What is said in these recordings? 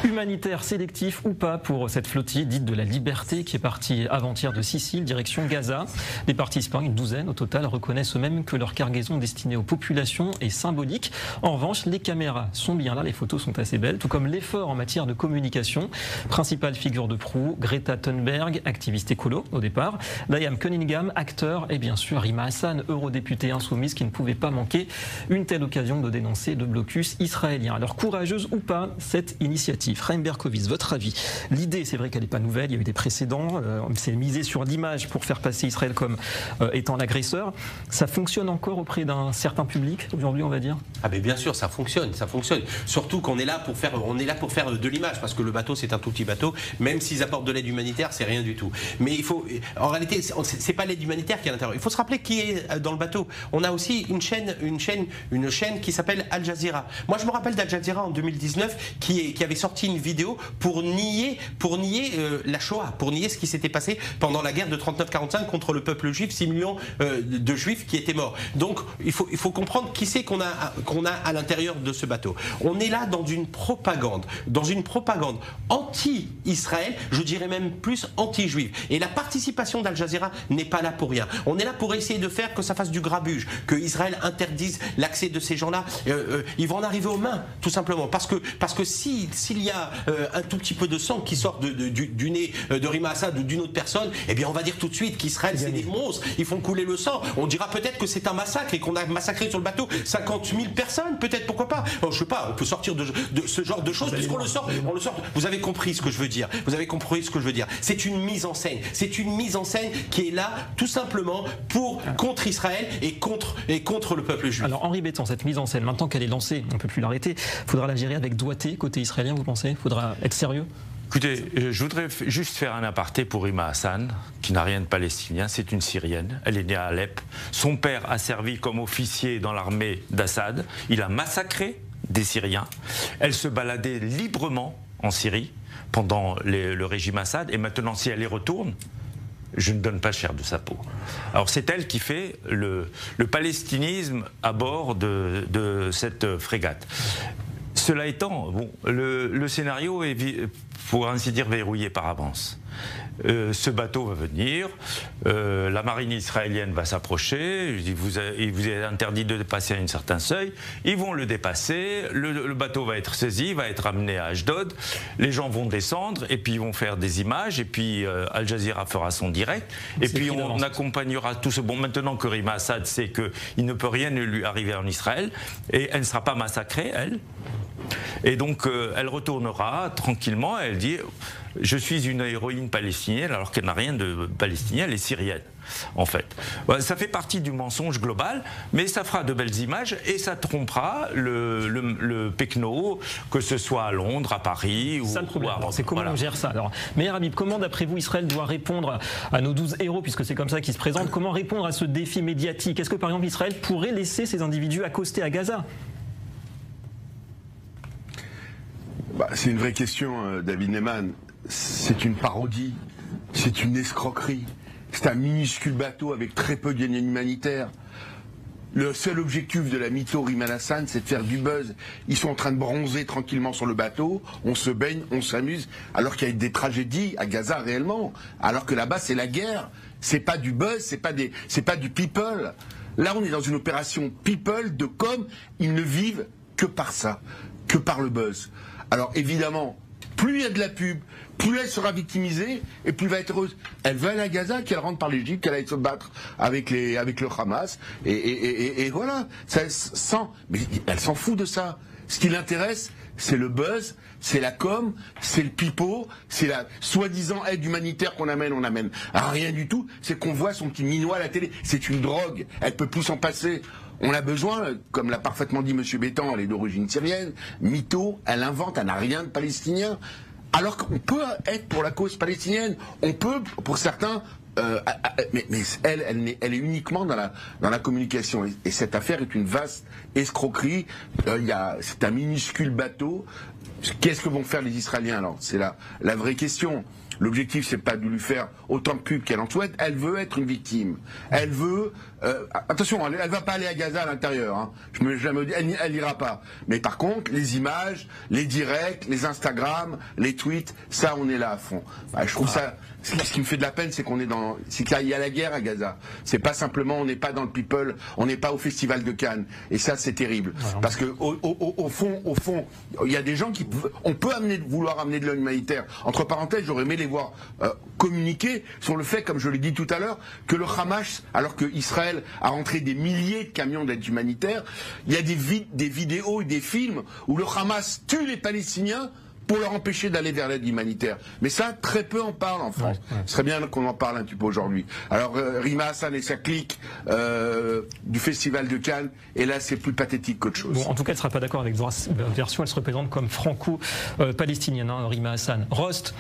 Humanitaire sélectif ou pas pour cette flottille dite de la liberté qui est partie avant-hier de Sicile, direction Gaza. Les participants, une douzaine au total, reconnaissent eux-mêmes que leur cargaison destinée aux populations est symbolique. En revanche, les caméras sont bien là, les photos sont assez belles, tout comme l'effort en matière de communication. Principale figure de proue, Greta Thunberg, activiste écolo au départ, Liam Cunningham, acteur, et bien sûr Rima Hassan, eurodéputée insoumise qui ne pouvait pas manquer une telle occasion de dénoncer le blocus israélien. Alors courageuse ou pas cette initiative? Chaim Berkovitz, votre avis? L'idée, c'est vrai qu'elle n'est pas nouvelle, il y a eu des précédents, on s'est misé sur l'image pour faire passer Israël comme étant l'agresseur. Ça fonctionne encore auprès d'un certain public aujourd'hui, on va dire? Ah mais bien sûr, ça fonctionne, ça fonctionne. Surtout qu'on est là pour faire, de l'image, parce que le bateau c'est un tout petit bateau, même s'ils apportent de l'aide humanitaire, c'est rien du tout. Mais il faut, en réalité, c'est pas l'aide humanitaire qui est à l'intérieur. Il faut se rappeler qui est dans le bateau. On a aussi une chaîne qui s'appelle Al Jazeera. Moi, je me rappelle d'Al Jazeera en 2019 qui avait sorti une vidéo pour nier la Shoah, pour nier ce qui s'était passé pendant la guerre de 39-45 contre le peuple juif, 6 millions de juifs qui étaient morts. Donc il faut comprendre qui c'est qu'on a à l'intérieur de ce bateau. On est là dans une propagande anti-Israël, je dirais même plus anti-juive. Et la participation d'Al Jazeera n'est pas là pour rien. On est là pour essayer de faire que ça fasse du grabuge, que Israël interdise l'accès de ces gens-là. Ils vont en arriver aux mains, tout simplement. Parce que s'il y a un tout petit peu de sang qui sort du nez de Rima Assad ou d'une autre personne, eh bien on va dire tout de suite qu'Israël c'est des monstres, ils font couler le sang. On dira peut-être que c'est un massacre et qu'on a massacré sur le bateau 50 000 personnes, peut-être, pourquoi pas. Alors, je sais pas, on peut sortir de ce genre de choses puisqu'on le sort. Vous avez compris ce que je veux dire. C'est une mise en scène. C'est une mise en scène qui est là tout simplement contre Israël et contre le peuple juif. Alors Henri Béton, cette mise en scène, maintenant qu'elle est lancée, on ne peut plus l'arrêter. Faudra la gérer avec doigté côté israélien, vous pensez? Faudra être sérieux? Écoutez, je voudrais juste faire un aparté pour Rima Hassan, qui n'a rien de palestinien, c'est une Syrienne, elle est née à Alep. Son père a servi comme officier dans l'armée d'Assad, il a massacré des Syriens. Elle se baladait librement en Syrie pendant le régime Assad, et maintenant si elle y retourne, je ne donne pas cher de sa peau. Alors c'est elle qui fait le palestinisme à bord de cette frégate. Cela étant, bon, le scénario est, pour ainsi dire, verrouillé par avance. Ce bateau va venir, la marine israélienne va s'approcher, il vous est interdit de dépasser un certain seuil, ils vont le dépasser, le bateau va être saisi, va être amené à Ashdod, les gens vont descendre et puis ils vont faire des images et puis Al Jazeera fera son direct et puis on accompagnera tout ce... Bon, maintenant que Rima Assad sait qu'il ne peut rien lui arriver en Israël et elle ne sera pas massacrée, elle. Et donc elle retournera tranquillement, elle dit je suis une héroïne palestinienne alors qu'elle n'a rien de palestinien, elle est syrienne en fait. Ça fait partie du mensonge global, mais ça fera de belles images et ça trompera le pecno, que ce soit à Londres, à Paris ou à Rome. C'est comment on gère ça alors? Meir Habib, comment d'après vous Israël doit répondre à nos 12 héros, puisque c'est comme ça qu'ils se présentent? Comment répondre à ce défi médiatique? Est-ce que par exemple Israël pourrait laisser ces individus accoster à Gaza? C'est une vraie question, David Neyman. C'est une parodie, c'est une escroquerie. C'est un minuscule bateau avec très peu de gains humanitaires. Le seul objectif de la mytho Rima Hassan, c'est de faire du buzz. Ils sont en train de bronzer tranquillement sur le bateau, on se baigne, on s'amuse, alors qu'il y a des tragédies à Gaza réellement. Alors que là-bas, c'est la guerre. C'est pas du buzz, c'est pas du people. Là, on est dans une opération people de com. Ils ne vivent que par ça, que par le buzz. Alors évidemment, plus il y a de la pub, plus elle sera victimisée et plus elle va être heureuse. Elle veut aller à Gaza, qu'elle rentre par l'Égypte, qu'elle aille se battre avec le Hamas. Et voilà. Mais elle s'en fout de ça. Ce qui l'intéresse, c'est le buzz, c'est la com, c'est le pipeau, c'est la soi-disant aide humanitaire qu'on amène, on amène. Alors, rien du tout, c'est qu'on voit son petit minois à la télé. C'est une drogue, elle peut plus s'en passer. On a besoin, comme l'a parfaitement dit M. Bétan, elle est d'origine syrienne, mytho, elle invente, elle n'a rien de palestinien. Alors qu'on peut être pour la cause palestinienne, on peut, pour certains, mais elle est uniquement dans la communication. Et cette affaire est une vaste escroquerie. C'est un minuscule bateau Qu'est-ce que vont faire les Israéliens alors? C'est la vraie question. L'objectif, c'est pas de lui faire autant de pub qu'elle en souhaite. Elle veut être une victime. Elle veut... attention, elle va pas aller à Gaza à l'intérieur. Hein. Je me dis, elle n'ira pas. Mais par contre, les images, les directs, les Instagram, les tweets, ça, on est là à fond. Bah, je trouve ça... Ce qui me fait de la peine, c'est qu'il y a la guerre à Gaza. C'est pas simplement, on n'est pas dans le people, on n'est pas au festival de Cannes. Et ça, c'est terrible. Parce que au fond, il y a des gens on peut vouloir amener de l'aide humanitaire. Entre parenthèses, j'aurais aimé les voir communiquer sur le fait, comme je l'ai dit tout à l'heure, que le Hamas, alors que Israël a rentré des milliers de camions d'aide humanitaire, il y a des vidéos et des films où le Hamas tue les Palestiniens pour leur empêcher d'aller vers l'aide humanitaire. Mais ça, très peu en parlent en France. Ce serait bien qu'on en parle un petit peu aujourd'hui. Alors, Rima Hassan et sa clique du Festival de Cannes, et là, c'est plus pathétique qu'autre chose. Bon, en tout cas, elle ne sera pas d'accord avec votre version. Elle se représente comme franco-palestinienne, hein, Rima Hassan. Rost,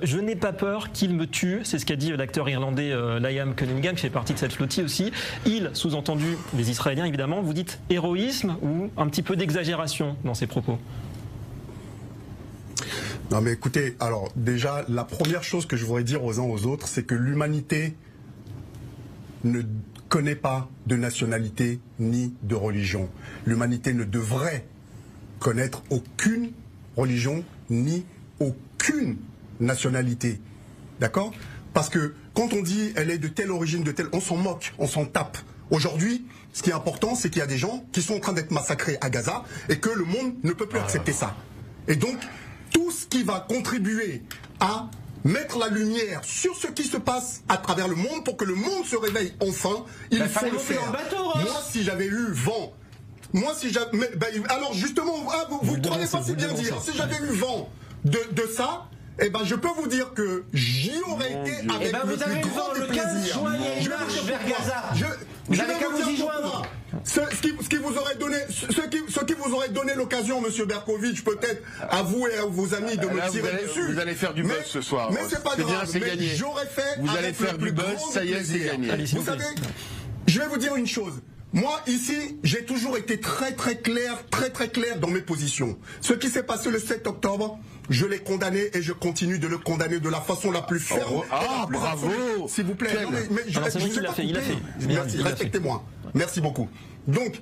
je n'ai pas peur qu'il me tue. C'est ce qu'a dit l'acteur irlandais Liam Cunningham, qui fait partie de cette flottille aussi. Il, sous-entendu, les Israéliens, évidemment. Vous dites héroïsme ou un petit peu d'exagération dans ses propos? Non mais écoutez, alors déjà, la première chose que je voudrais dire aux uns aux autres, c'est que l'humanité ne connaît pas de nationalité ni de religion. L'humanité ne devrait connaître aucune religion ni aucune nationalité. D'accord? Parce que quand on dit elle est de telle origine, de telle, on s'en moque, on s'en tape. Aujourd'hui, ce qui est important, c'est qu'il y a des gens qui sont en train d'être massacrés à Gaza et que le monde ne peut plus accepter ça. Et donc, tout ce qui va contribuer à mettre la lumière sur ce qui se passe à travers le monde pour que le monde se réveille enfin, il faut le faire. Moi, si j'avais eu vent, alors justement, vous ne croyez pas si bien dire, si j'avais eu vent de ça, eh ben, je peux vous dire que j'y aurais été avec le plus grand des plaisirs. Je vais vous vers Gaza. Vous n'avez qu'à vous y joindre. Ce qui vous aurait donné l'occasion, Monsieur Berkovitch, peut-être à vous et à vos amis de me tirer dessus. Vous allez faire du buzz ce soir. Mais c'est pas grave. C'est gagné. J'aurais fait. Vous allez faire du buzz. Ça y est, c'est gagné. Vous savez, je vais vous dire une chose. Moi, ici, j'ai toujours été très clair dans mes positions. Ce qui s'est passé le 7 octobre, je l'ai condamné et je continue de le condamner de la façon la plus ferme. Ah, bravo! S'il vous plaît. Mais je il a fait. Merci, respectez-moi. Merci beaucoup. Donc,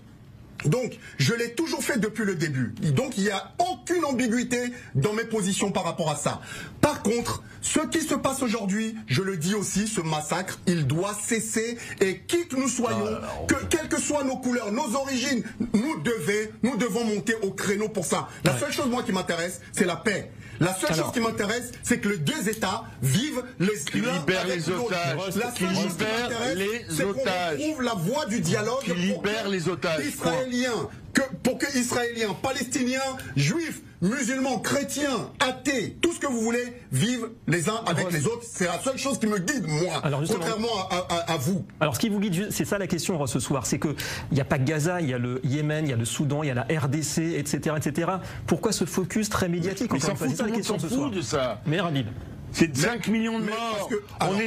je l'ai toujours fait depuis le début. Donc, il n'y a aucune ambiguïté dans mes positions par rapport à ça. Par contre, ce qui se passe aujourd'hui, je le dis aussi, ce massacre, il doit cesser. Et qui que nous soyons, quelles que soient nos couleurs, nos origines, nous devons monter au créneau pour ça. La seule chose, moi, qui m'intéresse, c'est la paix. La seule chose qui m'intéresse, c'est que les deux États vivent qui libèrent les otages. La seule chose qui m'intéresse, c'est qu'on trouve la voie du dialogue. Qui libère les otages. Pour que Israéliens, Palestiniens, Juifs, musulmans, chrétiens, athées, tout ce que vous voulez, vivent les uns avec les autres. C'est la seule chose qui me guide, moi, contrairement à vous. Alors, ce qui vous guide, c'est ça la question ce soir, c'est qu'il n'y a pas que Gaza, il y a le Yémen, il y a le Soudan, il y a la RDC, etc., etc. Pourquoi ce focus très médiatique? Mais s'en fout, tout le monde s'en fout de ça. Mais Rabib. C'est 5 millions de morts. On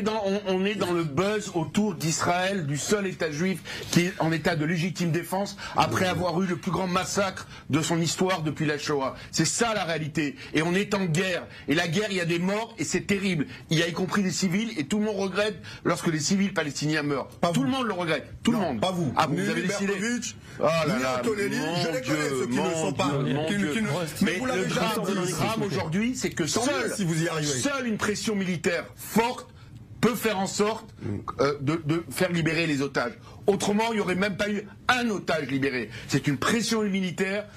est dans le buzz autour d'Israël, du seul État juif qui est en état de légitime défense après avoir eu le plus grand massacre de son histoire depuis la Shoah. C'est ça la réalité. Et on est en guerre. Et la guerre, il y a des morts et c'est terrible. Il y a y compris des civils et tout le monde regrette lorsque les civils palestiniens meurent. Tout le monde le regrette. Tout le monde. Pas vous. Ah, vous avez décidé. Oh là là, Antonelli, je les connais ceux qui ne le sont pas. Mais le drame aujourd'hui, c'est que seule une pression militaire forte peut faire en sorte de faire libérer les otages. Autrement, il n'y aurait même pas eu un otage libéré. C'est une pression militaire,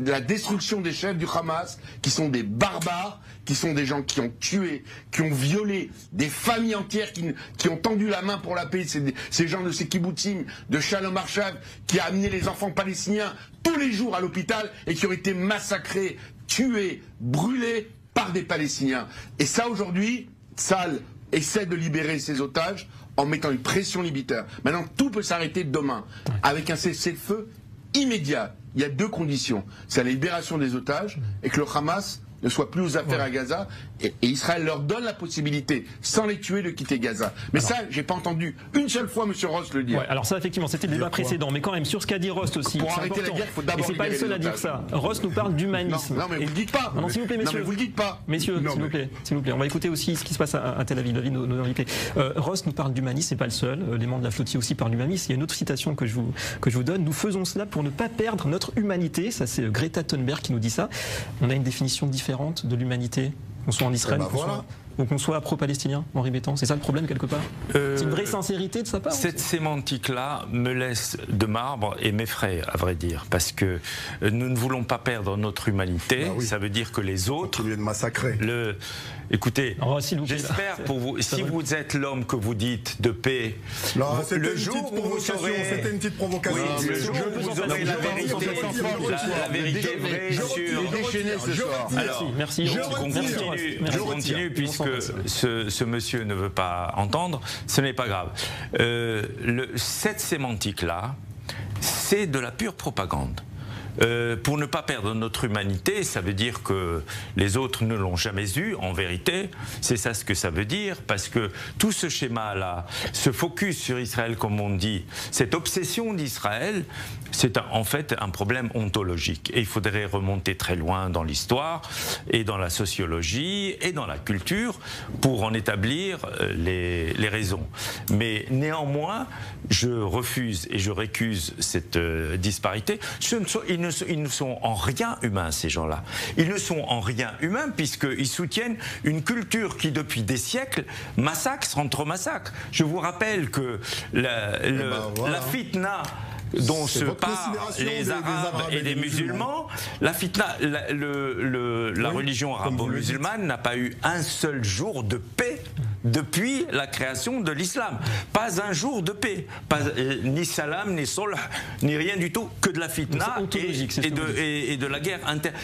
la destruction des chefs du Hamas, qui sont des barbares, qui sont des gens qui ont tué, qui ont violé des familles entières, qui ont tendu la main pour la paix. C'est ces gens de ces kibbutzim, de Shalom Arshav, qui a amené les enfants palestiniens tous les jours à l'hôpital et qui ont été massacrés, tués, brûlés par des Palestiniens. Et ça, aujourd'hui, Tsahal essaie de libérer ses otages en mettant une pression militaire. Maintenant, tout peut s'arrêter demain avec un cessez-le-feu immédiat il y a 2 conditions. C'est la libération des otages et que le Hamas ne soit plus aux affaires à Gaza, et Israël leur donne la possibilité, sans les tuer, de quitter Gaza. Mais alors, ça, j'ai pas entendu une seule fois M. Ross le dire. Ouais, alors ça, effectivement, c'était le débat précédent, mais quand même, sur ce qu'a dit Ross aussi, pour c'est arrêter important. la guerre, il faut d'abord et c'est pas le seul à dire ça. Ross nous parle d'humanisme. Non, mais vous le dites pas. Non, s'il vous plaît, messieurs. Non, mais vous le dites pas. Messieurs, s'il vous plaît, on va écouter aussi ce qui se passe à Tel Aviv, nos invités. Ross nous parle d'humanisme, c'est pas le seul. Les membres de la flottille aussi parlent d'humanisme. Il y a une autre citation que je vous donne. Nous faisons cela pour ne pas perdre notre humanité. Ça, c'est Greta Thunberg qui nous dit ça. On a une définition différente de l'humanité. Qu'on soit en Israël, ou qu'on soit pro-palestinien, Henri Bétan. C'est ça le problème quelque part? C'est une vraie sincérité de sa part? Cette sémantique-là me laisse de marbre et m'effraie, à vrai dire, parce que nous ne voulons pas perdre notre humanité. Ça veut dire que les autres... Continuer de massacrer. Écoutez, j'espère pour vous, si vous êtes l'homme que vous dites de paix, le jour où vous saurez... C'était une petite provocation. Oui, le jour où vous aurez la vérité vraie sur... Alors, merci. Je continue puisque ce monsieur ne veut pas entendre, ce n'est pas grave. Cette sémantique-là, c'est de la pure propagande. Pour ne pas perdre notre humanité, ça veut dire que les autres ne l'ont jamais eu, en vérité, c'est ça ce que ça veut dire, parce que tout ce schéma-là, ce focus sur Israël, comme on dit, cette obsession d'Israël, c'est en fait un problème ontologique. Et il faudrait remonter très loin dans l'histoire, et dans la sociologie, et dans la culture, pour en établir les raisons. Mais néanmoins, je refuse et je récuse cette disparité. Ils ne sont en rien humains, ces gens-là. Ils ne sont en rien humains puisqu'ils soutiennent une culture qui, depuis des siècles, massacre entre massacres. Je vous rappelle que la fitna dont se parlent les Arabes et les musulmans, la fitna, la religion arabo-musulmane n'a pas eu un seul jour de paix depuis la création de l'islam. Pas un jour de paix. Ni salam, ni solh, ni rien du tout, que de la fitna et de la guerre interne.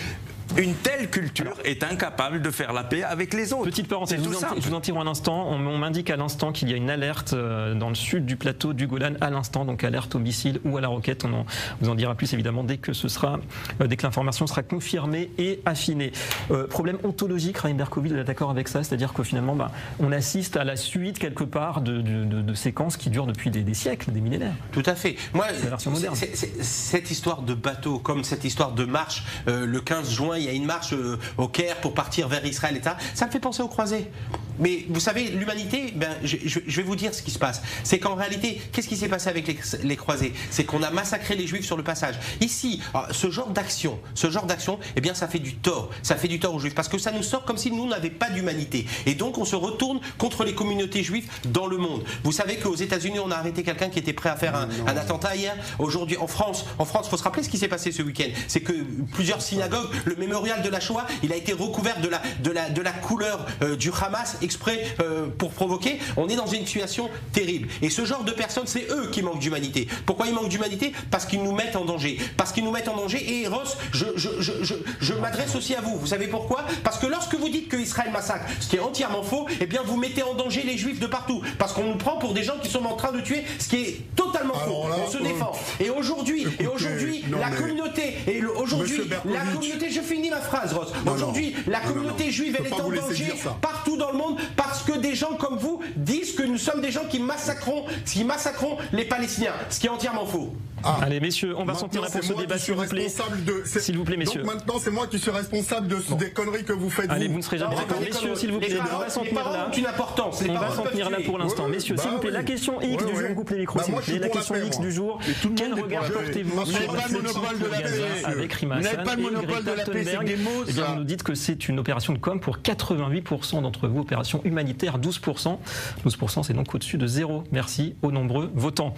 Une telle culture est incapable de faire la paix avec les autres. Petite parenthèse, je vous interromps un instant. On m'indique à l'instant qu'il y a une alerte dans le sud du plateau du Golan, à l'instant, donc alerte au missile ou à la roquette. On vous en dira plus évidemment dès que l'information sera confirmée et affinée. Problème ontologique, Raïm Berkovi, vous êtes d'accord avec ça? C'est-à-dire que finalement, on assiste à la suite quelque part de séquences qui durent depuis des siècles, des millénaires. Tout à fait. Moi, la version moderne. Cette histoire de bateau, comme cette histoire de marche, le 15 juin, il y a une marche au Caire pour partir vers Israël et ça me fait penser aux croisés. Mais vous savez, l'humanité, je vais vous dire ce qui se passe. C'est qu'en réalité, qu'est-ce qui s'est passé avec les croisés? C'est qu'on a massacré les juifs sur le passage. Ici, ce genre d'action, eh bien ça fait du tort. Ça fait du tort aux juifs parce que ça nous sort comme si nous n'avions pas d'humanité. Et donc on se retourne contre les communautés juives dans le monde. Vous savez qu'aux États-Unis, on a arrêté quelqu'un qui était prêt à faire un attentat hier. Aujourd'hui, en France, faut se rappeler ce qui s'est passé ce week-end. C'est que plusieurs synagogues, le mémorial de la Shoah, il a été recouvert de la couleur du Hamas exprès pour provoquer. On est dans une situation terrible. Et ce genre de personnes, c'est eux qui manquent d'humanité. Pourquoi ils manquent d'humanité? Parce qu'ils nous mettent en danger. Parce qu'ils nous mettent en danger. Et Ross, je m'adresse aussi à vous. Vous savez pourquoi? Parce que lorsque vous dites que Israël massacre, ce qui est entièrement faux, eh bien vous mettez en danger les juifs de partout. Parce qu'on nous prend pour des gens qui sont en train de tuer, ce qui est totalement faux. Là, on se défend. Et aujourd'hui, la communauté, je finis ma phrase, Ross. Aujourd'hui, la communauté juive, elle est en danger partout dans le monde parce que des gens comme vous disent que nous sommes des gens qui massacreront les Palestiniens, ce qui est entièrement faux. Allez, messieurs, on va s'en tenir pour ce débat, s'il vous plaît. S'il vous plaît, messieurs. Donc maintenant, c'est moi qui suis responsable des conneries que vous faites. Allez, vous ne serez jamais d'accord. Messieurs, s'il vous plaît, on va s'en tenir là. On va s'en tenir là pour l'instant. Messieurs, s'il vous plaît, la question X du jour, on coupe les micros, s'il vous plaît. La question X du jour, quel regard portez-vous sur la monopole de la paix avec Rima Hassan et Greta Thunberg? Eh bien, vous nous dites que c'est une opération de com pour 88% d'entre vous, opération humanitaire 12%. 12%, c'est donc au-dessus de zéro. Merci aux nombreux votants.